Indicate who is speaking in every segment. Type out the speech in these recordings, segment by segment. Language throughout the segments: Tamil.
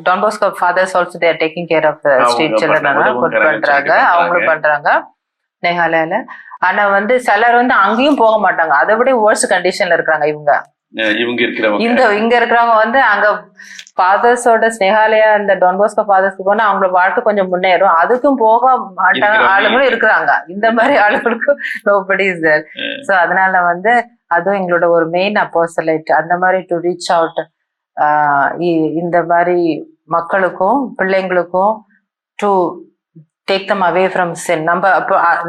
Speaker 1: Don Bosco fathers also they are taking care of the street children பண்றாங்க, அவங்களும் பண்றாங்க மேகாலயால. ஆனா வந்து சிலர் வந்து அங்கேயும் போக மாட்டாங்க, அதை விட worst கண்டிஷன்ல இருக்காங்க இங்க இருக்கிறவங்க வந்து அங்க ஃபாதர்ஸோட ஸ்னேகாலயா இந்த டான் பாஸ்கோ ஃபாதர்ஸ்க்கு போனா அவங்களோட வாழ்க்கை கொஞ்சம் முன்னேறும், அதுக்கும் போக மாட்டாங்க ஆளுங்களும் இருக்கிறாங்க. இந்த மாதிரி ஆளுங்களுக்கும் nobody is there. சோ அதனால வந்து அதுவும் எங்களோட ஒரு மெயின் அப்போஸ்டலேட், அந்த மாதிரி டு ரீச் அவுட் இந்த மாதிரி மக்களுக்கும் பிள்ளைங்களுக்கும் to take them away from sin.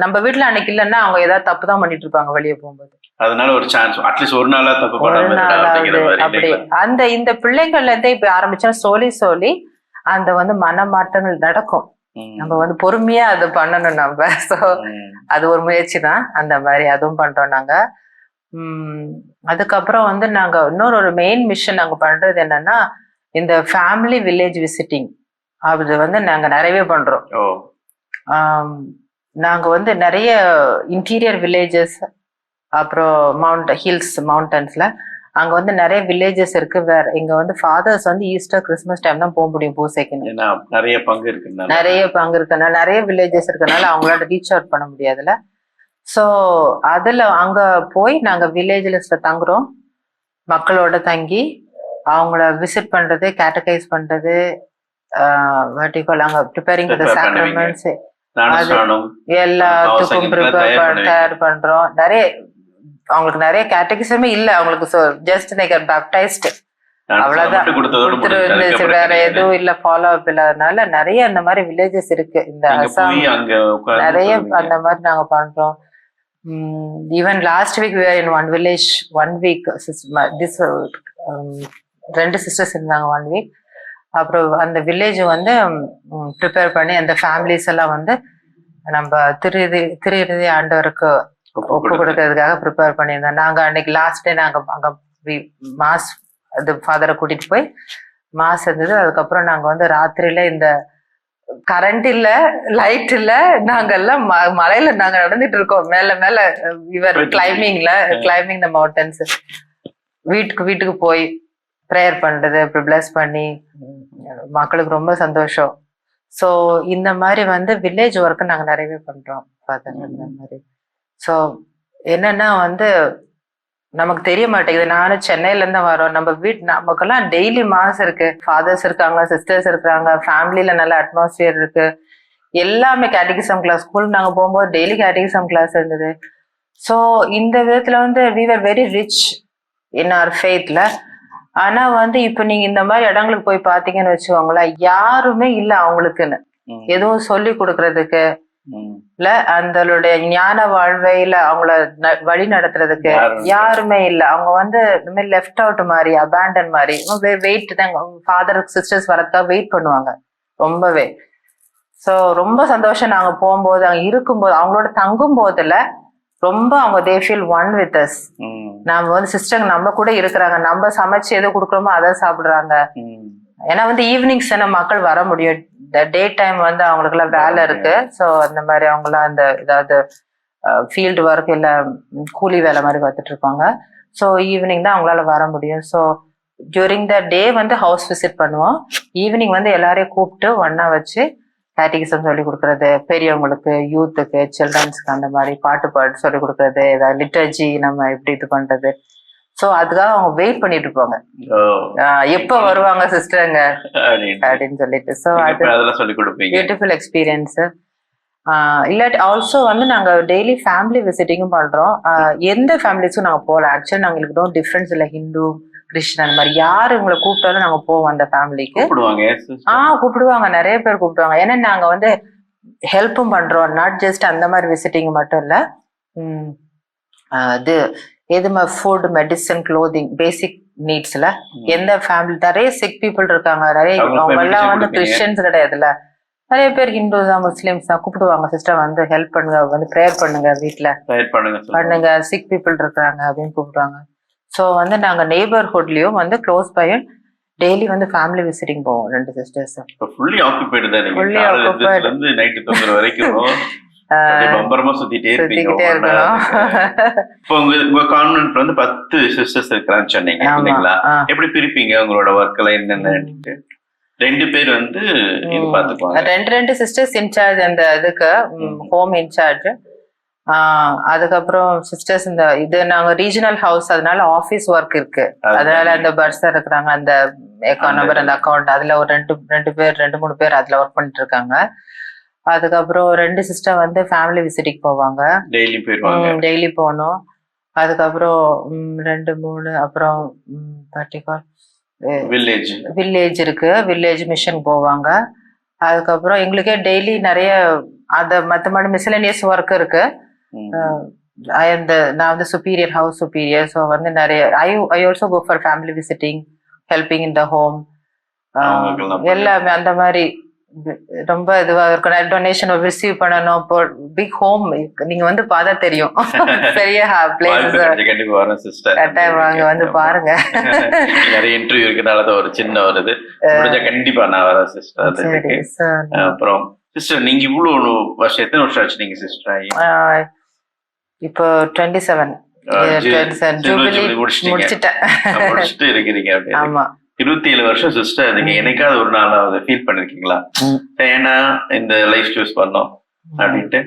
Speaker 1: நம்ம வீட்டுல அன்னைக்கு இல்லைன்னா அவங்க ஏதாவது தப்பு தான் பண்ணிட்டு இருப்பாங்க வெளியே போகும்போது,
Speaker 2: அதனால ஒரு சான்ஸ் அட்லீஸ்ட் ஒரு நாளா தப்பு பண்ணாம
Speaker 1: அப்படி அந்த இந்த பிள்ளைங்கள்ல இருந்தே இப்ப ஆரம்பிச்சா சொல்லி அந்த வந்து மனமாற்றங்கள் நடக்கும். நம்ம வந்து பொறுமையா அது பண்ணணும் நம்ம. சோ அது ஒரு முயற்சி தான், அந்த மாதிரி அதுவும் பண்றோம் நாங்க. அதுக்கப்புறம் வந்து நாங்க இன்னொரு மெயின் மிஷன் நாங்க பண்றது என்னன்னா இந்த ஃபேமிலி வில்லேஜ் விசிட்டிங். அது வந்து நாங்க நிறையவே பண்றோம். நாங்க வந்து நிறைய இன்டீரியர் வில்லேஜஸ், அப்புறம் மவுண்டன்ஸ்ல அங்க வந்து நிறைய வில்லேஜஸ் இருக்கு. வேற இங்க வந்து ஃபாதர்ஸ் வந்து ஈஸ்டர் கிறிஸ்மஸ் டைம் தான் போக முடியும் பூசைக்கு.
Speaker 2: நிறைய பங்கு
Speaker 1: இருக்கனால நிறைய வில்லேஜஸ் இருக்கனால அவங்களால ரீச் அவுட் பண்ண முடியாதுல்ல. ஸோ அதுல அங்க போய் நாங்க வில்லேஜ்ல தங்குறோம், மக்களோட தங்கி அவங்கள விசிட் பண்றது, கேட்டகைஸ் பண்றது, அங்க ப்ரிப்பேரிங் ஃபார் தி சாக்ரமெண்ட்ஸ், எல்லாத்துக்கும் ப்ரிப்பேர் பண்றோம். நிறைய அவங்களுக்கு நிறைய கேட்டகிசமே இல்ல அவங்களுக்கு, ஜஸ்ட் லைக் பேப்டைஸ்ட் அவ்வளவுதான் கொடுத்துட்டு இருந்துச்சு, வேற எதுவும் இல்ல, ஃபாலோ அப் இல்லாதனால நிறைய அந்த மாதிரி வில்லேஜஸ் இருக்கு இந்த அசாம். நிறைய அந்த மாதிரி நாங்க பண்றோம். Even last week we were in one village 1 week. this 2 sisters இருந்தாங்க 1 week. அப்புறம் அந்த வில்லேஜ் வந்து ப்ரிப்பேர் பண்ணி அந்த ஃபேமிலிஸ் எல்லாம் வந்து நம்ம திரு ஆண்டவருக்கு ஒப்பு கொடுக்கறதுக்காக ப்ரிப்பேர் பண்ணியிருந்தோம். நாங்க அன்னைக்கு லாஸ்ட் டே நாங்க அங்க மாஸ் அது ஃபாதரை கூட்டிட்டு போய் மாஸ் இருந்தது. அதுக்கப்புறம் நாங்க வந்து ராத்திரியில இந்த கரண்ட் இல்ல, லைட் இல்ல, நாங்க எல்லாம் மலையில நாங்க நடந்துட்டு இருக்கோம், மேல இவர் கிளைம்பிங் த மவுண்டன்ஸ். வீட்டுக்கு போய் ப்ரேயர் பண்றது, அப்புறம் பிளஸ் பண்ணி மக்களுக்கு ரொம்ப சந்தோஷம். ஸோ இந்த மாதிரி வந்து வில்லேஜ் ஒர்க்கு நாங்க நிறையவே பண்றோம் இந்த மாதிரி. ஸோ என்னன்னா வந்து நமக்கு தெரிய மாட்டேங்குது, நானும் சென்னையில இருந்து வரோம், நம்ம நமக்கெல்லாம் டெய்லி மாஸ் இருக்கு, ஃபாதர்ஸ் இருக்காங்க, சிஸ்டர்ஸ் இருக்காங்க, ஃபேமிலியில நல்ல அட்மாஸ்பியர் இருக்கு, எல்லாமே கேட்டகிசம் கிளாஸ். ஸ்கூல் நாங்க போகும்போது டெய்லி கேட்டகிசம் கிளாஸ் இருந்தது. ஸோ இந்த விதத்துல வந்து we were very rich in our faithல. ஆனா வந்து இப்ப நீங்க இந்த மாதிரி இடங்களுக்கு போய் பாத்தீங்கன்னு வச்சுக்கோங்களேன், யாருமே இல்ல அவங்களுக்குன்னு எதுவும் சொல்லி கொடுக்கறதுக்கு இல்ல, அந்தளுடைய ஞான வாழ்வையில அவங்கள வழி நடத்துறதுக்கு யாருமே இல்ல. அவங்க வந்து இந்த மாதிரி லெஃப்ட் அவுட் மாதிரி, அபேண்டன் மாதிரி வெயிட் தான். ஃபாதர் சிஸ்டர்ஸ் வரதுக்காக வெயிட் பண்ணுவாங்க ரொம்பவே. சோ ரொம்ப சந்தோஷம் நாங்க போகும்போது, அங்க இருக்கும்போது, அவங்களோட தங்கும் போதுல ரொம்ப அவங்க they feel one with us. நம்ம வந்து சிஸ்டர் நம்ம கூட இருக்கிறாங்க, நம்ம சமைச்சு எது கொடுக்குறோமோ அதை சாப்பிடுறாங்க. ஏன்னா வந்து ஈவினிங்ஸ் மக்கள் வர முடியும், டே டைம் வந்து அவங்களுக்கு எல்லாம் வேலை இருக்கு. ஸோ அந்த மாதிரி அவங்களாம் அந்த ஏதாவது ஃபீல்டு ஒர்க் இல்ல கூலி வேலை மாதிரி பார்த்துட்டு இருப்பாங்க. ஸோ ஈவினிங் தான் அவங்களால வர முடியும். ஸோ டியூரிங் த டே வந்து ஹவுஸ் விசிட் பண்ணுவோம், ஈவினிங் வந்து எல்லாரையும் கூப்பிட்டு ஒன்னா வச்சு கேட்டகிசம் சொல்லி கொடுக்கறது, பெரியவங்களுக்கு, யூத்துக்கு, சில்ட்ரன்ஸ்க்கு அந்த மாதிரி பாட்டு சொல்லி கொடுக்கறது, ஏதாவது லிட்டர்ஜி நம்ம எப்படி இது பண்றது. சோ அதுக்காக அவங்க வெயிட் பண்ணிட்டு இருப்பாங்க, எப்ப வருவாங்க சிஸ்டருங்க அப்படின்னு சொல்லிட்டு. சோ அது பியூட்டிஃபுல் எக்ஸ்பீரியன்ஸ். இல்லாட்டி ஆல்சோ வந்து நாங்க டெய்லி ஃபேமிலி விசிட்டிங்கும் பண்றோம். எந்த ஃபேமிலிஸும் நாங்க போகல ஆக்சுவலி, நாங்களுக்கு எதுவும் டிஃபரன்ஸ் இல்லை, ஹிந்து கிறிஸ்டின் அந்த மாதிரி யாரு உங்களை கூப்பிட்டாலும் நாங்க போவோம் அந்த ஃபேமிலிக்கு. கூப்பிடுவாங்க, நிறைய பேர் கூப்பிடுவாங்க. ஏன்னா நாங்க வந்து ஹெல்ப்பும் பண்றோம், நாட் ஜஸ்ட் அந்த மாதிரி விசிட்டிங் மட்டும் இல்ல. அது எதுமா ஃபுட், மெடிசன், க்ளோதிங், பேசிக் நீட்ஸ்ல எந்த ஃபேமிலி நிறைய சிக் பீப்புள் இருக்காங்க, நிறைய அவங்க எல்லாம் வந்து கிறிஸ்டியன்ஸ் கிடையாதுல்ல, நிறைய பேர் ஹிந்துஸா முஸ்லிம்ஸ் தான் கூப்பிடுவாங்க, சிஸ்டர் வந்து ஹெல்ப் பண்ணுங்க, வந்து ப்ரேயர் பண்ணுங்க, வீட்டுல பண்ணுங்க, சிக் பீப்புள் இருக்காங்க அப்படின்னு கூப்பிடுவாங்க. ஸோ வந்து நாங்க நெய்பர்ஹுட்லயும் வந்து க்ளோஸ் பை டெய்லி வந்து ஃபேமிலி விசிட்டிங் போவோம் 2 சிஸ்டர்ஸ்.
Speaker 2: ஃபுல்லி ஆக்குபைடு தான், ஃபுல்லி ஆக்குபைடு வந்து நைட் தூங்குற வரைக்கும் சுத்திட்டே இருக்கணும். இப்போ உங்க கான்வென்ட்ல வந்து 10 சிஸ்டர்ஸ் இருக்கான்னு சொன்னீங்க இல்லைங்களா? எப்படி பிரிப்பீங்க உங்களோட ஒர்க் எல்லாம் என்னென்ன? 2 பேர் வந்து இது பாத்துக்குவாங்க.
Speaker 1: 2 சிஸ்டர்ஸ் இன்சார்ஜ் அந்த இதுக்கு ஹோம் இன்சார்ஜ். அதுக்கப்புறம் சிஸ்டர்ஸ் இந்த இது நாங்க ரீஜனல் ஹவுஸ், அதனால ஆபீஸ் ஒர்க் இருக்கு, அதனால அந்த பர்சர் இருக்கிறாங்க, அந்த அக்கௌண்ட் நம்பர் அந்த அக்கௌண்ட் அதுல ஒரு 2-3 பேர் அதுல ஒர்க் பண்ணிட்டு இருக்காங்க. அதுக்கப்புறம் 2 சிஸ்டர் வந்து ஃபேமிலி விசிட்டிங் போவாங்க, டெய்லி போகணும். அதுக்கப்புறம் 2-3 அப்புறம் வில்லேஜ் இருக்கு, வில்லேஜ் மிஷன் போவாங்க. அதுக்கப்புறம் எங்களுக்கே டெய்லி நிறைய அத மத்தபடி மிஸ்லனியஸ் ஒர்க் இருக்கு. நான் வந்து சுப்பீரியர், ஹவுஸ் சுப்பீரியர். ஸோ வந்து நிறைய I also go for family visiting, helping in the home, எல்லாமே அந்த மாதிரி ரொம்ப இதுவா இருக்கும். டொனேஷன் ரிசீவ் பண்ணணும், இப்போ பிக் ஹோம் நீங்க வந்து பார்த்தா தெரியும், பெரிய பிளேஸ். கட்டாயம் வாங்க, வந்து பாருங்க.
Speaker 2: நிறைய இன்டர்வியூ இருக்கனால ஒரு சின்ன ஒரு இது கண்டிப்பா நான் வரேன் சிஸ்டர். அப்புறம் சிஸ்டர் நீங்க இவ்வளவு வருஷம், எத்தனை வருஷம் ஆச்சு நீங்க சிஸ்டர் ஆகி?
Speaker 1: இப்போ 27
Speaker 2: முடிச்சுட்டு இருக்கிறீங்க. ஆமா, 27 வருஷம் சிஸ்டர். நீங்க என்னைக்காவது ஒரு நாளாவது ஃபீல் பண்ணிருக்கீங்களா, ஏன்னா இந்த லைஃப் சூஸ் பண்ணோம் அப்படின்ட்டு?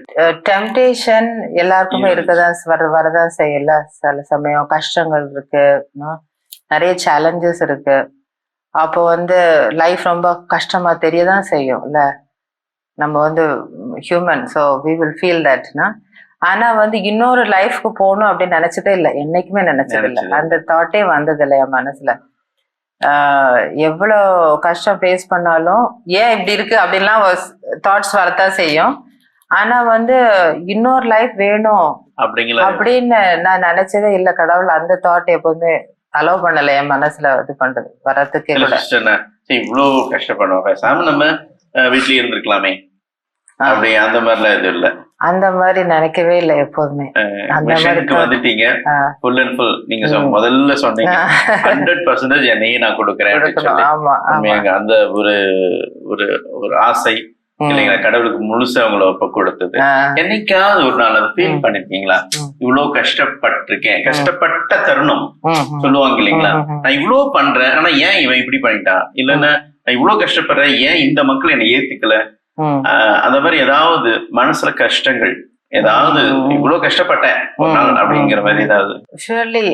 Speaker 1: டெம்டேஷன் எல்லாருக்குமே இருக்கதான் வரதான் செய்யல. சில சமயம் கஷ்டங்கள் இருக்கு, நிறைய சேலஞ்சஸ் இருக்கு. அப்போ வந்து லைஃப் ரொம்ப கஷ்டமா தெரியதான் செய்யும் இல்ல, நம்ம வந்து human, so we will feel தட்னா. ஆனா வந்து இன்னொரு லைஃப்க்கு போகணும் அப்படின்னு நினைச்சதே இல்லை, என்னைக்குமே நினைச்சது இல்லை, அந்த தாட்டே வந்தது இல்லை என் மனசுல. எவ்வளோ கஷ்டம் ஃபேஸ் பண்ணாலும் ஏன் இப்படி இருக்கு அப்படின்லாம் தாட்ஸ் வரத்தான் செய்யும். ஆனா வந்து இன்னொரு லைஃப் வேணும் அப்படின்னு நான் நினைச்சதே இல்லை. கடவுள் அந்த தாட் எப்போதுமே அலோவ் பண்ணல என் மனசுல இது பண்றது வரத்துக்கே.
Speaker 2: இவ்வளவு கஷ்டப்படுவோம், பேசாம நம்ம வீட்லயே இருந்திருக்கலாமே அப்படி அந்த மாதிரிலாம் எதுவும் இல்ல.
Speaker 1: அந்த மாதிரி நினைக்கவே இல்லை எப்போதுமே. அந்த மாதிரி
Speaker 2: வந்துட்டீங்க ஃபுல் அண்ட் ஃபுல். நீங்க முதல்ல சொன்னீங்க 100% என்னையே நான் கொடுக்குறேன். அந்த ஒரு ஒரு ஒரு ஆசை இல்லைங்களா, கடவுளுக்கு முழுசா அவங்கள ஒப்ப கொடுத்தது. என்னைக்காவது ஒரு நாள் அதை ஃபீல் பண்ணிருக்கீங்களா? இவ்வளவு கஷ்டப்பட்டிருக்கேன், கஷ்டப்பட்ட தருணம் சொல்லுவாங்க இல்லைங்களா, நான் இவ்வளவு பண்றேன் ஆனா ஏன் இவன் இப்படி பண்ணிட்டான், இல்லைன்னா நான் இவ்வளவு கஷ்டப்படுறேன் ஏன் இந்த மக்கள் என்னை ஏத்துக்கல, அந்த மாதிரி ஏதாவது மனசுல கஷ்டங்கள், ஏதாவது இவ்வளவு கஷ்டப்பட்டேன் அப்படிங்கிற மாதிரி ஏதாவது?
Speaker 1: ஷூர்லி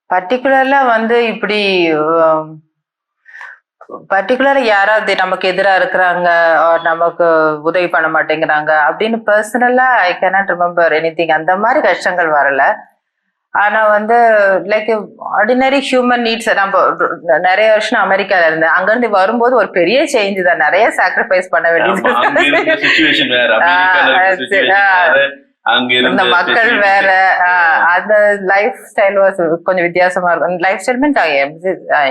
Speaker 1: பர்டிகுலர்லா வந்து இப்படி பர்டிகுலரா யாராவது நமக்கு எதிராக இருக்கிறாங்க, நமக்கு உதவி பண்ண மாட்டேங்கிறாங்க அப்படின்னு பர்சனலா ஐ கேனாட் ரிமெம்பர் எனிதிங். அந்த மாதிரி கஷ்டங்கள் வரல. ஆனா வந்து லைக் ஆர்டினரி ஹியூமன் நீட்ஸ். நம்ம நிறைய வருஷம் அமெரிக்கால இருந்தேன், அங்க இருந்து வரும்போது ஒரு பெரிய சேஞ்ச் தான், நிறைய சாக்ரிஃபைஸ் பண்ண வேண்டியது. இந்த மக்கள் வேற, அந்த லைஃப் ஸ்டைல் கொஞ்சம் வித்தியாசமா இருக்கும். லைஃப் ஸ்டைல் மீன்ஸ்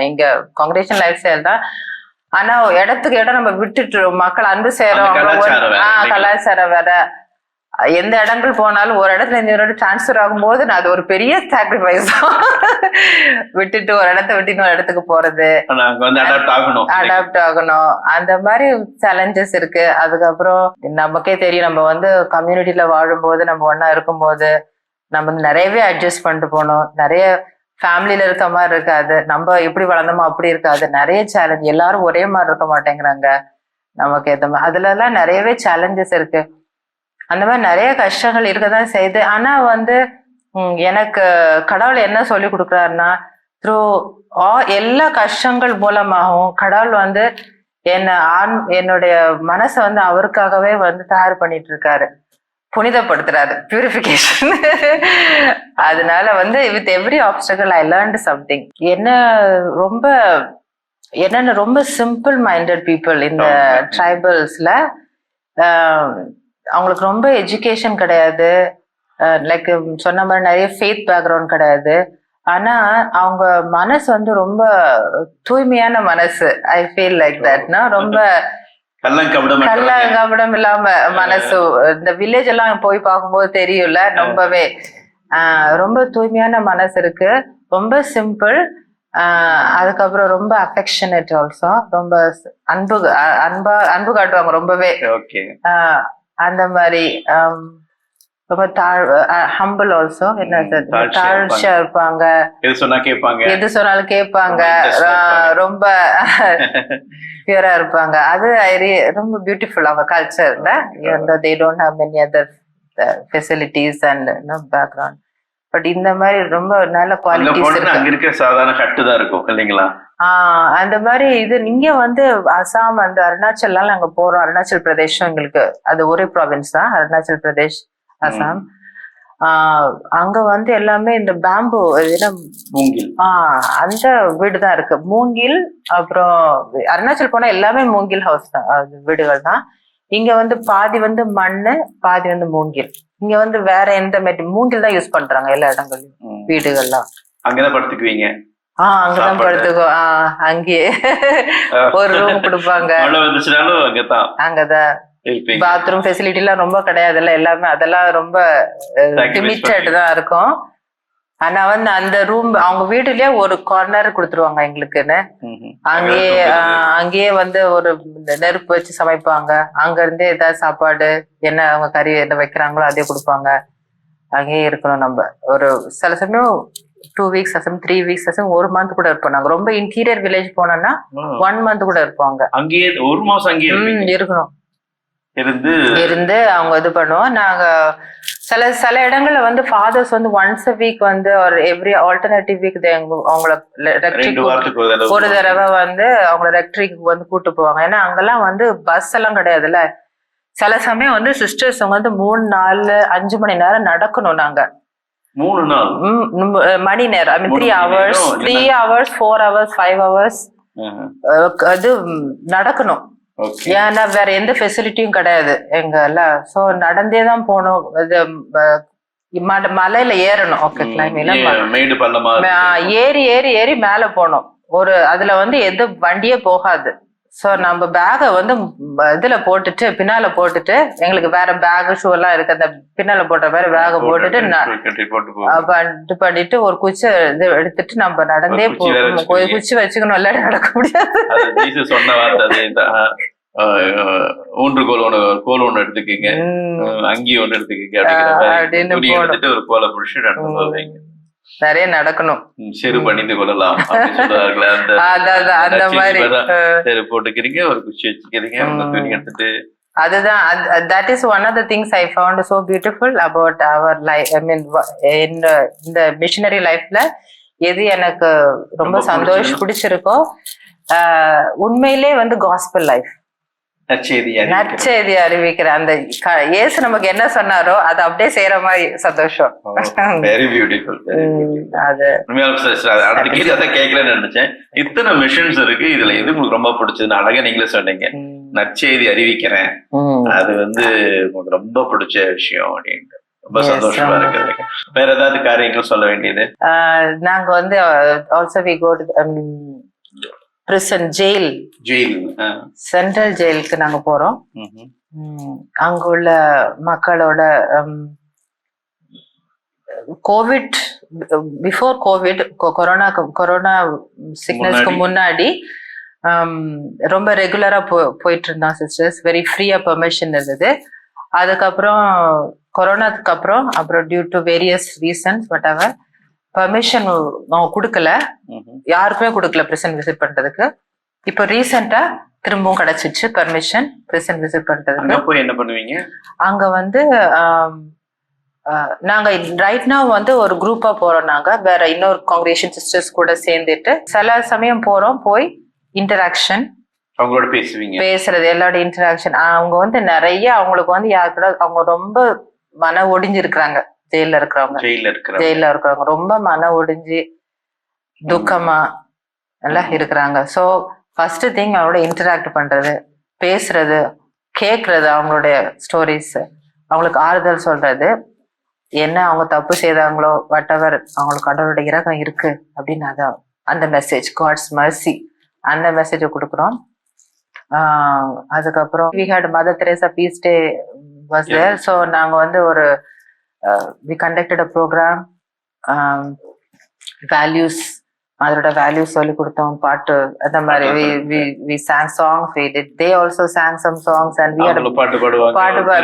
Speaker 1: எங்க காங்கிரேஷன் லைஃப் ஸ்டைல் தான். ஆனா இடத்துக்கு இடம் நம்ம விட்டுட்டு மக்கள் அன்பு சேரும், கலாச்சாரம் வேற. எந்த இடங்கள் போனாலும் ஒரு இடத்துல இந்த இடத்துல டிரான்ஸ்பர் ஆகும்போது அது ஒரு பெரிய சாக்ரிஃபைஸ் தான். விட்டுட்டு ஒரு இடத்த விட்டு இன்னொரு இடத்துக்கு போறது, அடாப்ட் ஆகணும், அந்த மாதிரி சேலஞ்சஸ் இருக்கு. அதுக்கப்புறம் நமக்கே தெரியும், நம்ம வந்து கம்யூனிட்டியில வாழும்போது, நம்ம ஒன்னா இருக்கும்போது நம்ம நிறையவே அட்ஜஸ்ட் பண்ணிட்டு போனோம். நிறைய ஃபேமிலியில இருக்க மாதிரி இருக்காது, நம்ம எப்படி வளர்ந்தோமோ அப்படி இருக்காது, நிறைய சேலஞ்ச். எல்லாரும் ஒரே மாதிரி இருக்க மாட்டேங்கிறாங்க நமக்கு ஏத்த மாதிரி. அதுல எல்லாம் நிறையவே சேலஞ்சஸ் இருக்கு. அந்த மாதிரி நிறைய கஷ்டங்கள் இருக்கதான் செய்யுது. ஆனா வந்து எனக்கு கடவுள் என்ன சொல்லி கொடுக்குறாருன்னா, த்ரூ எல்லா கஷ்டங்கள் மூலமாகவும் கடவுள் வந்து என்னுடைய மனசை வந்து அவருக்காகவே வந்து தயார் பண்ணிட்டு இருக்காரு, புனிதப்படுத்துறாரு, பியூரிஃபிகேஷன். அதனால வந்து with every obstacle I learned something. என்னென்ன ரொம்ப சிம்பிள் மைண்டட் பீப்புள் இந்த ட்ரைபல்ஸ்ல, அவங்களுக்கு ரொம்ப எஜுகேஷன் கிடையாது, லைக் சொன்ன மாதிரி நிறைய ஃபேத் பேக்ரவுண்ட் கிடையாது. ஆனா அவங்க மனசு வந்து ரொம்ப தூய்மையான மனசு. ஐ ஃபீல் லைக் தட்னா ரொம்ப கள்ளங்கபடம் இல்லாம மனசு. இந்த வில்லேஜ் எல்லாம் போய் பார்க்கும்போது தெரியும்ல, ரொம்பவே ரொம்ப தூய்மையான மனசு இருக்கு, ரொம்ப சிம்பிள். அதுக்கப்புறம் ரொம்ப அஃபெக்ஷனேட் ஆல்சோ, ரொம்ப அன்பு காட்டுவாங்க ரொம்பவே. அந்த மாதிரி ரொம்ப ஹம்பிள் ஆல்சோ, என்ன தாழ்ச்சியா இருப்பாங்க,
Speaker 2: எது
Speaker 1: சொன்னாலும் கேட்பாங்க, ரொம்ப பியூரா இருப்பாங்க. அது ரொம்ப பியூட்டிஃபுல் அவங்க கல்ச்சர்ல. They don't have many other facilities and background. But இந்த மாதிரி ரொம்ப நல்ல குவாலிட்டிஸ்
Speaker 2: இருக்கு. சாதாரண கட்டு தான் இருக்கும் இல்லைங்களா?
Speaker 1: அந்த மாதிரி இது நீங்க வந்து அசாம் அந்த அருணாச்சல்லாம் நாங்க போறோம். அருணாச்சல் பிரதேஷம் எங்களுக்கு அது ஒரே ப்ராவின்ஸ் தான், அருணாச்சல் பிரதேஷ், அசாம். அங்க வந்து எல்லாமே இந்த பேம்பு அந்த வீடு தான் இருக்கு, மூங்கில். அப்புறம் அருணாச்சல் போனா எல்லாமே மூங்கில் ஹவுஸ் தான், வீடுகள் தான். இங்க வந்து பாதி வந்து மண்ணு, பாதி வந்து மூங்கில். இங்க வந்து வேற எந்த மூங்கில் தான் யூஸ் பண்றாங்க எல்லா இடங்கள்லயும், வீடுகள்லாம்.
Speaker 2: அங்கதான் படுத்துக்குவீங்க?
Speaker 1: அங்கதான் படுத்துக்கோ. அங்கேயே ஒரு ரூம் கொடுப்பாங்க, அங்கதான். பாத்ரூம் ஃபெசிலிட்டி எல்லாம் ரொம்ப கிடையாதுல்ல, எல்லாமே அதெல்லாம் ரொம்ப லிமிட்டட் தான் இருக்கும். ஆனா வந்து அந்த ரூம் அவங்க வீடுலயே ஒரு கார்னர் கொடுத்துருவாங்க எங்களுக்குன்னு. அங்கேயே வந்து ஒரு நெருப்பு வச்சு சமைப்பாங்க. அங்க இருந்தே ஏதாவது சாப்பாடு என்ன அவங்க கறி என்ன வைக்கிறாங்களோ அதே கொடுப்பாங்க. அங்கேயே இருக்கணும் நம்ம. ஒரு சில சமயம் 2 weeks, 3 weeks, 1 month கூட இருப்போம். நாங்க ரொம்ப இன்டீரியர் வில்லேஜ் போனோம்னா 1 month கூட இருப்பாங்க.
Speaker 2: அங்கேயே 1 மாசம் அங்கேயே
Speaker 1: இருக்கணும்,
Speaker 2: இருந்து
Speaker 1: அவங்க இது பண்ணுவோம். நாங்க சில இடங்கள்ல வந்து ஃபாதர்ஸ் வந்து ஒன்ஸ் a week வந்து ஒரு எவ்ரி ஆல்டர்னேட்டிவ் வீக் அவங்கள ஒரு தடவை வந்து அவங்கள ரெக்ட்ரிக்கு வந்து கூட்டு போவாங்க. ஏன்னா அங்கெல்லாம் வந்து பஸ் எல்லாம் கிடையாதுல்ல. சில சமயம் வந்து சிஸ்டர்ஸ் அவங்க வந்து 3, 4, 5 மணி நேரம் நடக்கணும். நாங்க
Speaker 2: 3
Speaker 1: மணி நேரம், 3 hours, 4 hours, 5 hours அது நடக்கணும். ஏன்னா வேற எந்த ஃபெசிலிட்டியும் கிடையாது எங்கல்ல. சோ நடந்தே தான் போகணும். இது மலையில ஏறணும். ஓகே, ஏறி ஏறி ஏறி மேல போனோம். அதுல வந்து எது வண்டியே போகாது. சோ நம்ம பேக வந்து இதுல போட்டுட்டு பின்னால போட்டுட்டு, எங்களுக்கு வேற பேக் ஷூ எல்லாம் இருக்கு, அந்த பின்னால போட்ட வேற பேக போட்டுட்டு இது பண்ணிட்டு ஒரு குச்சி இது எடுத்துட்டு நம்ம நடந்தே குச்சி வச்சுக்கணும், எல்லாரும் நடக்க முடியாது.
Speaker 2: கோல் ஒண்ணு எடுத்துக்கீங்க, அங்கேயும் ஒண்ணு எடுத்துக்கீங்க அப்படின்னு எடுத்துட்டு ஒரு கோலை புடிச்சு நடந்து போவீங்க.
Speaker 1: நிறைய நடக்கணும்,
Speaker 2: செரு பணிந்து கொள்ளலாம்
Speaker 1: அந்த மாதிரி.
Speaker 2: செரு போட்டுக்கிறீங்க, ஒரு குச்சி வச்சுக்கிறீங்க, துணி எடுத்துட்டு.
Speaker 1: அதுதான், that is one of the things I found so beautiful about our life. I mean, இந்த மிஷனரி லைஃப்ல எது எனக்கு ரொம்ப சந்தோஷம் பிடிச்சிருக்கோ, உண்மையிலே வந்து காஸ்பல் லைஃப், நற்செய்தி அறிவிக்கிற அந்த இயேசு நமக்கு என்ன சொன்னாரோ அதை அப்படியே செய்யற மாதிரி சந்தோஷம்.
Speaker 2: Very beautiful. அது கேட்கலன்னு நினைச்சேன். இத்தனை மிஷன்ஸ் இருக்கு, இதுல எது உங்களுக்கு ரொம்ப பிடிச்சதுன்னு அழகா நீங்களே சொன்னீங்க. நற்செய்தி அறிவிக்கிறேன், அது வந்து உங்களுக்கு ரொம்ப பிடிச்ச விஷயம் அப்படின்ட்டு ரொம்ப சந்தோஷமா இருக்கு. வேற ஏதாவது காரியங்கள் சொல்ல வேண்டியது?
Speaker 1: நாங்க வந்து also we go to prison, jail, central ஜெயிலுக்கு நாங்க போறோம். அங்க உள்ள மக்களோட கோவிட், பிஃபோர் கோவிட், கொரோனா சிக்னஸ்க்கு முன்னாடி ரொம்ப ரெகுலரா போயிட்டு இருந்தான் சிஸ்டர்ஸ். வெரி ஃப்ரீயா பெர்மிஷன் இருந்தது. அதுக்கப்புறம் கொரோனாக்கு அப்புறம் due to various reasons whatever permission அவங்க கொடுக்கல, யாருக்குமே கொடுக்கல பிரிசன் விசிட் பண்றதுக்கு. இப்போ ரீசெண்டா திரும்பவும் கிடைச்சிச்சு பெர்மிஷன் பிரிசன் விசிட் பண்றதுக்கு.
Speaker 2: என்ன பண்ணுவீங்க
Speaker 1: அங்க வந்து? நாங்க ரைட் நவ் வந்து ஒரு குரூப்பா போறோம். நாங்க வேற இன்னொரு காங்கிரேஷன் சிஸ்டர்ஸ் கூட சேர்ந்துட்டு சில சமயம் போறோம். போய் இன்டராக்ஷன்,
Speaker 2: அவங்களோட பேசுறது,
Speaker 1: எல்லாரோட இன்டராக்ஷன். அவங்க வந்து நிறைய அவங்களுக்கு வந்து யாருக்கூட அவங்க ரொம்ப மன ஒடிஞ்சிருக்கிறாங்க. ஜெயில இருக்கிறவங்க ரொம்ப மன ஒடிஞ்சு துக்கமா எல்லாம் இருக்கிறாங்க. ஸோ ஃபர்ஸ்ட் திங் அவங்களோட இன்டராக்ட் பண்றது, பேசுறது, கேட்கறது, அவங்களுடைய ஸ்டோரிஸ், அவங்களுக்கு ஆறுதல் சொல்றது, என்ன அவங்க தப்பு செய்தாங்களோ வாட் எவர் அவங்களுக்கு கடவுளோட இரக்கம் இருக்கு அப்படின்னு அதான் அந்த மெசேஜ், காட்ஸ் மர்சி, அந்த மெசேஜை கொடுக்குறோம். அதுக்கப்புறம் we had Mother Teresa Peace Day was there. So நாங்க வந்து ஒரு we conducted a program, values அதோட வேல்யூ சொல்லி கொடுத்தோம், பாட்டு அந்த மாதிரி we sang songs, we did, they also sang some songs and we had a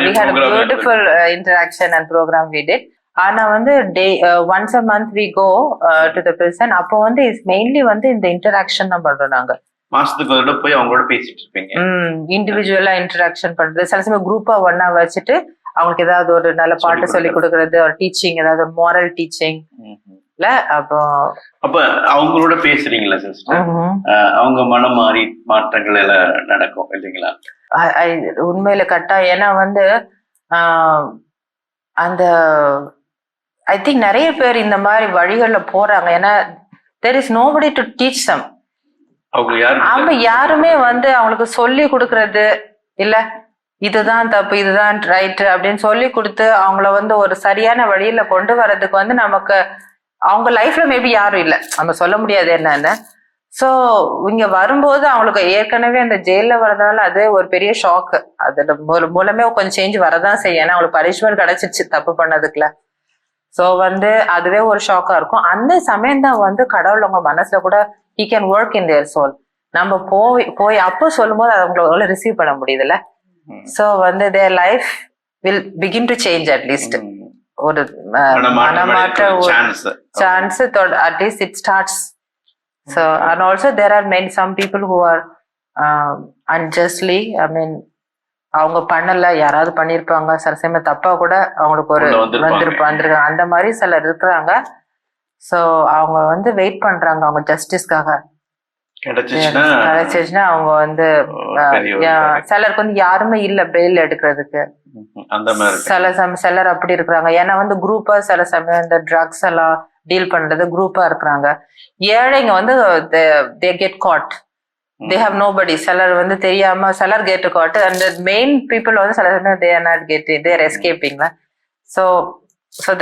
Speaker 1: we had a beautiful interaction and program we did. ஆனா வந்து once a month we go to the prison. அப்போ வந்து இஸ் மெயின்லி வந்து இந்த இன்டராக்ஷன் தான் பண்றோம் நாங்க.
Speaker 2: மாசத்துக்கு ஒரு போய் அவங்களோட பேசிட்டு இருப்பீங்க.
Speaker 1: இண்டிவிஜுவலா இன்டராக்ஷன் பண்றது, சில சமயம் குரூப்பா ஒன்னா வச்சுட்டு அவங்களுக்கு ஏதாவது ஒரு நல்ல பாட்டு சொல்லி கொடுக்கறது, ஒரு டீச்சிங், ஏதாவது ஒரு மாரல் டீச்சிங். அப்ப
Speaker 2: அவங்களோட பேசுறீங்களா சிஸ்டர்? அவங்க மனம் மாறி மாற்றங்கள் எல்லாம் நடக்கும் இல்லைங்களா?
Speaker 1: உண்மையில கட்டா. ஏன்னா வந்து அந்த ஐ திங்க் நிறைய பேர் இந்த மாதிரி வழிகள்ல போறாங்க. ஏன்னா there is nobody to teach them. அவங்க யாருமே வந்து அவங்களுக்கு சொல்லி கொடுக்கறது இல்ல, இதுதான் தப்பு இதுதான் ரைட் அப்படின்னு சொல்லி கொடுத்து அவங்கள வந்து ஒரு சரியான வழியில கொண்டு வர்றதுக்கு வந்து நமக்கு அவங்க லைஃப்ல மேபி யாரும் இல்லை, நம்ம சொல்ல முடியாது என்னன்னு. ஸோ இங்க வரும்போது அவங்களுக்கு ஏற்கனவே அந்த ஜெயில வர்றதுனால அது ஒரு பெரிய ஷாக்கு. அதுல மூலமே கொஞ்சம் சேஞ்ச் வரதான் செய்யும். ஏன்னா அவங்களுக்கு பனிஷ்மெண்ட் கிடைச்சிருச்சு தப்பு பண்ணதுக்குல. ஸோ வந்து அதுவே ஒரு ஷாக்கா இருக்கும். அந்த சமயம் தான் வந்து கடவுள் அவங்க மனசுல கூட he can work in their soul. நம்ம போய் அப்போ சொல்லும் போது அவங்கள ரிசீவ் பண்ண முடியுதுல்ல. ஸோ வந்து their life will begin to change at least. ஒரு மனமாற்ற chance at least it starts. So and also there are some people who are unjustly, I mean அவங்க பண்ணல, யாராவது பண்ணிருப்பாங்க, சில சமயம் தப்பா கூட அவங்களுக்கு ஒரு வந்திருக்காங்க, அந்த மாதிரி சிலர் இருக்கிறாங்க. ஸோ அவங்க வந்து வெயிட் பண்றாங்க அவங்க ஜஸ்டிஸ்க்காக. கிடைச்சிச்சுன்னா அவங்க வந்து சிலருக்கு வந்து யாருமே இல்ல பெயில் எடுக்கிறதுக்கு. சிலர் அப்படி இருக்கிறாங்க. ஏன்னா வந்து குரூப்பா சில சமயம் இந்த ட்ரக்ஸ் எல்லாம் டீல் பண்றது குரூப்பா இருக்கிறாங்க. ஏழைங்க வந்து they get caught, they have nobody. சிலர் வந்து தெரியாம சிலர் get caught and the main people வந்து சில சமயம் they are not getting, they are escaping. So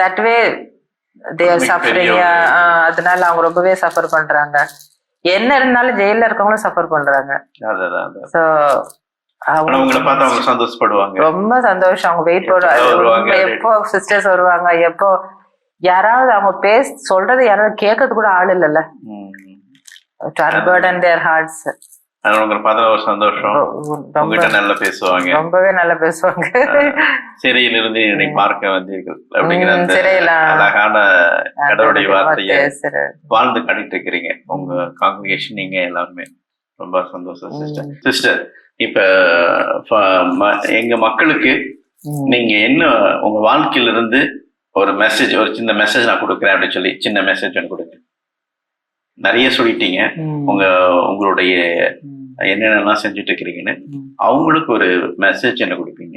Speaker 1: that way they are suffering. அதனால அவங்க ரொம்பவே சஃபர் பண்றாங்க. என்ன இருந்தாலும் ஜெயில இருக்கவங்களும் சஃபர் பண்றாங்க. சோ ரொம்ப சந்தோஷம். அவங்க வெயிட் பண்ணுவாங்க எப்போ சிஸ்டர்ஸ் வருவாங்க, எப்போ யாராவது அவங்க சொல்றது யாராவது கேட்கறது கூட ஆள் இல்லைல்ல.
Speaker 2: சந்தோஷம். நல்லா பேசுவாங்க,
Speaker 1: ரொம்பவே நல்லா பேசுவாங்க.
Speaker 2: சிறையிலிருந்து பார்க்க வந்தீர்கள் அப்படிங்கிற அந்த அழகான கடவுளுடைய வார்த்தையை வாழ்ந்து காட்டிட்டு இருக்கிறீங்க உங்க காங்கிரிகேஷன், நீங்க எல்லாருமே. ரொம்ப சந்தோஷம் சிஸ்டர். சிஸ்டர், இப்ப எங்க மக்களுக்கு நீங்க என்ன உங்க வாழ்க்கையில இருந்து ஒரு மெசேஜ், ஒரு சின்ன மெசேஜ் நான் கொடுக்குறேன் அப்படின்னு சொல்லி சின்ன மெசேஜ் ஒன்று கொடுங்க. நிறைய சொல்லிட்டீங்க உங்களுடைய என்னென்னலாம் செஞ்சுட்டு இருக்கிறீங்கன்னு. அவங்களுக்கு ஒரு மெசேஜ் என்ன கொடுப்பீங்க?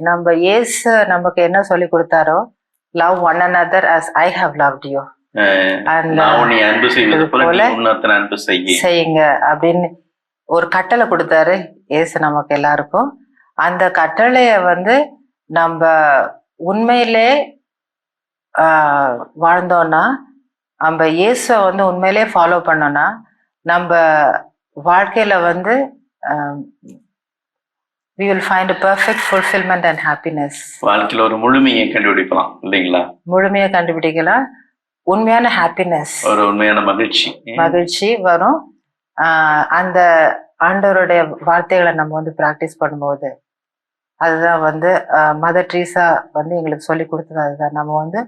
Speaker 2: நம்ம இயேசு நமக்கு என்ன சொல்லி கொடுத்தாரோ, love one another as I have loved you, அன்பு செய்வது போல அன்பு செய்யுங்க அப்படின்னு ஒரு கட்டளை கொடுத்தாரு இயேசு நமக்கு எல்லாருக்கும். அந்த கட்டளைய வந்து நம்ம உண்மையிலே வாழ்ந்தோம்னா, நம்ம இயேசுவை வந்து உண்மையிலே ஃபாலோ பண்ணோம்னா, நம்ம வாழ்க்கையில வந்து we will find a perfect fulfillment and happiness. வாழ்க்கையில ஒரு முழுமையை கண்டுபிடிக்கலாம் இல்லைங்களா?
Speaker 1: முழுமையை கண்டுபிடிக்கலாம். உண்மையான ஹாப்பினஸ், ஒரு
Speaker 2: உண்மையான
Speaker 1: மகிழ்ச்சி வரும். அந்த ஆண்டவருடைய வார்த்தைகளை நம்ம வந்து பிராக்டிஸ் பண்ணும்போது, அதுதான் வந்து மதர் ட்ரீசா வந்து எங்களுக்கு சொல்லி கொடுத்தது. அதுதான் நம்ம வந்து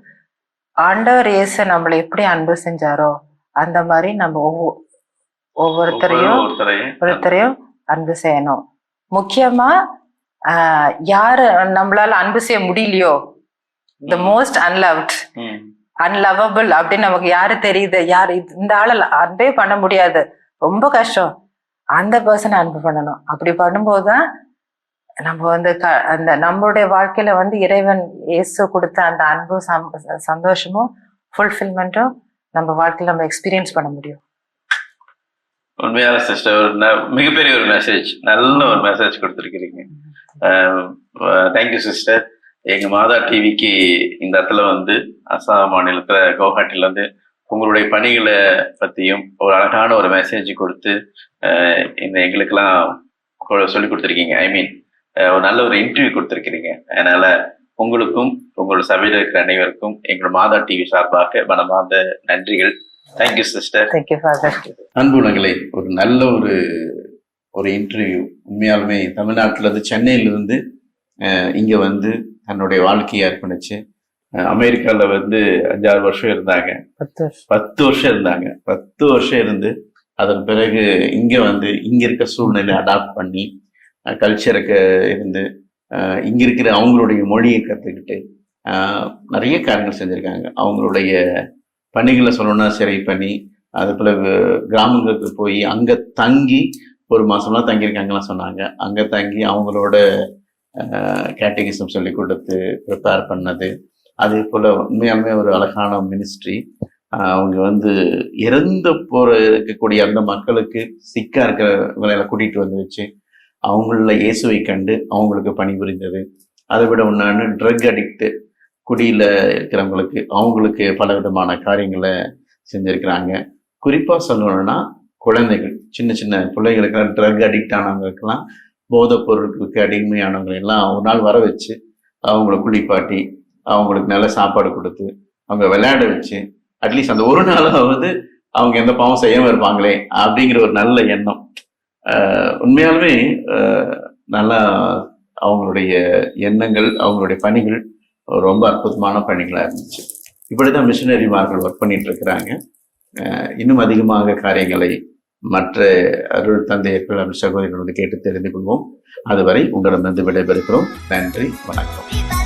Speaker 1: ஆண்டவர் இயேசு நம்மளை எப்படி அன்பு செஞ்சாரோ அந்த மாதிரி நம்ம ஒவ்வொருத்தரையும் அன்பு செய்யணும். முக்கியமா யாரு நம்மளால அன்பு செய்ய முடியலையோ, த மோஸ்ட் அன்லவபிள் அப்படின்னு நமக்கு யாரு தெரியுது, யாரு இந்த ஆள அன்பே பண்ண முடியாது, ரொம்ப கஷ்டம், அந்த பர்சனை அன்பு பண்ணணும். அப்படி பண்ணும்போதுதான் நம்ம வந்து அந்த நம்மளுடைய வாழ்க்கையில வந்து இறைவன் இயேசு கொடுத்த அந்த அன்பும் சந்தோஷமும் ஃபுல்ஃபில்மெண்ட்டும் நம்ம வாழ்க்கையில நம்ம எக்ஸ்பீரியன்ஸ் பண்ண முடியும்.
Speaker 2: உண்மையான சிஸ்டர், மிகப்பெரிய ஒரு மெசேஜ், நல்ல ஒரு மெசேஜ் கொடுத்துருக்கிறீங்க. Thank you sister. எங்க மாதா டிவிக்கு இந்த இடத்துல வந்து அசாம் மாநிலத்துல கவுஹாட்டில வந்து உங்களுடைய பணிகளை பத்தியும் ஒரு அழகான ஒரு மெசேஜ் கொடுத்து இந்த எங்களுக்கெல்லாம் சொல்லி கொடுத்துருக்கீங்க. ஐ மீன் ஒரு நல்ல ஒரு இன்டர்வியூ கொடுத்துருக்கிறீங்க. அதனால உங்களுக்கும் உங்களோட சபையில் இருக்கிற அனைவருக்கும் எங்களோட மாதா டிவி சார்பாக மனமார்ந்த நன்றிகள். Thank you sister.
Speaker 1: Thank you father.
Speaker 2: அன்புணங்களே, ஒரு நல்ல ஒரு இன்டர்வியூ. உண்மையாலுமே தமிழ்நாட்டில இருந்து, சென்னையில இருந்து இங்க வந்து தன்னுடைய வாழ்க்கையை அர்ப்பணிச்சு அமெரிக்கால வந்து 5-6 வருஷம் இருந்தாங்க. 10 வருஷம் இருந்தாங்க. 10 வருஷம் இருந்து அதன் பிறகு இங்க வந்து இங்க இருக்க சூழ்நிலை அடாப்ட் பண்ணி கல்ச்சருக்கு இருந்து இங்க இருக்கிற அவங்களுடைய மொழியை கத்துக்கிட்டு நிறைய காரியங்கள் செஞ்சிருக்காங்க. அவங்களுடைய பணிகளை சொல்லணும்னா சரி பண்ணி, அது போல கிராமங்களுக்கு போய் அங்க தங்கி 1 மாசம்லாம் தங்கியிருக்காங்கலாம் சொன்னாங்க. அங்க தங்கி அவங்களோட கேட்டகிசம் சொல்லி கொடுத்து ப்ரிப்பேர் பண்ணது. அதே போல உண்மையாலுமே ஒரு அழகான மினிஸ்ட்ரி. அவங்க வந்து இறந்து இருக்கக்கூடிய அந்த மக்களுக்கு சிக்கா இருக்கிறவங்களை கூட்டிட்டு வந்து வச்சு அவங்கள இயேசுவை கண்டு அவங்களுக்கு பணிபுரிந்தது. அதை விட ஒன்னான்னு ட்ரக் அடிக்ட், குடியில இருக்கிறவங்களுக்கு அவங்களுக்கு பல விதமான காரியங்களை செஞ்சிருக்கிறாங்க. குறிப்பா சொல்லணும்னா குழந்தைகள், சின்ன சின்ன பிள்ளைகளுக்கெல்லாம் ட்ரக் அடிக்ட் ஆனவங்களுக்கெல்லாம், போதைப் பொருட்களுக்கு அடிமையானவங்க எல்லாம் ஒரு நாள் வர வச்சு அவங்கள குளிப்பாட்டி அவங்களுக்கு நல்ல சாப்பாடு கொடுத்து அவங்க விளையாட வச்சு அட்லீஸ்ட் அந்த ஒரு நாளாவது அவங்க எந்த பாவம் செய்யாம இருப்பாங்களே அப்படிங்கிற ஒரு நல்ல எண்ணம். உண்மையாலுமே நல்லா அவங்களுடைய எண்ணங்கள், அவங்களுடைய பணிகள் ரொம்ப அற்புதமான பணிகளா இருந்துச்சு. இப்படிதான் மிஷனரிமார்கள் ஒர்க் பண்ணிட்டு இருக்கிறாங்க. இன்னும் அதிகமாக காரியங்களை மற்ற அருள் தந்தையர்கள், சகோதரிகள் வந்து கேட்டு தெரிந்து கொள்வோம். அதுவரை உங்களிடமிருந்து விடைபெறுகிறோம். நன்றி, வணக்கம்.